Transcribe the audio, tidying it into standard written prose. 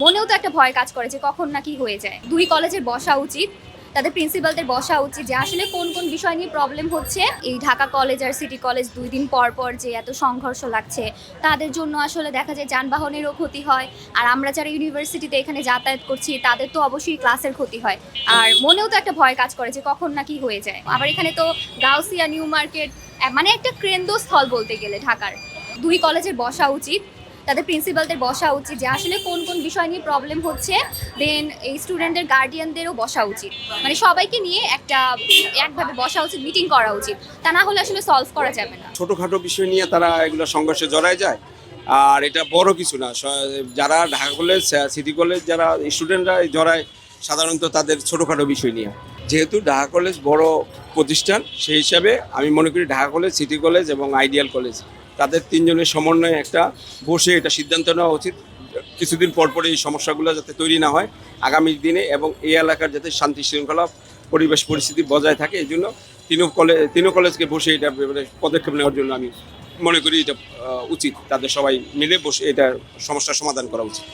মনেও তো একটা ভয় কাজ করে যে কখন না কি হয়ে যায়। দুই কলেজের বসা উচিত, তাদের প্রিন্সিপালদের বসা উচিত যে আসলে কোন কোন বিষয় নিয়ে প্রবলেম হচ্ছে। এই ঢাকা কলেজ আর সিটি কলেজ ২ দিন পর পর যে এত সংঘর্ষ লাগছে, তাদের জন্য আসলে দেখা যায় যানবাহনেরও ক্ষতি হয়। আর আমরা যারা ইউনিভার্সিটিতে এখানে যাতায়াত করছি তাদের তো অবশ্যই ক্লাসের ক্ষতি হয়। আর মনেও তো একটা ভয় কাজ করে যে কখন না কি হয়ে যায়। আবার এখানে তো গাউসিয়া, নিউ মার্কেট মানে একটা কেন্দ্রস্থল বলতে গেলে ঢাকার। দুই কলেজের বসা উচিত, তাদের প্রিন্সিপালদের বসা উচিত যে আসলে কোন কোন বিষয় নিয়ে প্রবলেম হচ্ছে। দেন এই স্টুডেন্টদের গার্ডিয়ানদেরও বসা উচিত, মানে সবাইকে নিয়ে একভাবে বসা উচিত, মিটিং করা উচিত। তা না হলে আসলে সলভ করা যাবে না। ছোটোখাটো বিষয় নিয়ে তারা এগুলো সংঘর্ষে জড়ায় যায়। আর এটা বড় কিছু না, যারা ঢাকা কলেজ সিটি কলেজ যারা স্টুডেন্টরা জড়ায় সাধারণত তাদের ছোটোখাটো বিষয় নিয়ে। যেহেতু ঢাকা কলেজ বড় প্রতিষ্ঠান, সেই হিসাবে আমি মনে করি ঢাকা কলেজ, সিটি কলেজ এবং আইডিয়াল কলেজ তাদের তিনজনের সমন্বয়ে একটা বসে এটা সিদ্ধান্ত নেওয়া উচিত কিছুদিন পর এই সমস্যাগুলো যাতে তৈরি না হয় আগামী দিনে, এবং এই এলাকার যাতে শান্তি শৃঙ্খলা পরিবেশ পরিস্থিতি বজায় থাকে। এই জন্য তিনও কলেজকে বসে এটা পদক্ষেপ নেওয়ার জন্য আমি মনে করি এটা উচিত। তাদের সবাই মিলে বসে এটা সমস্যার সমাধান করা উচিত।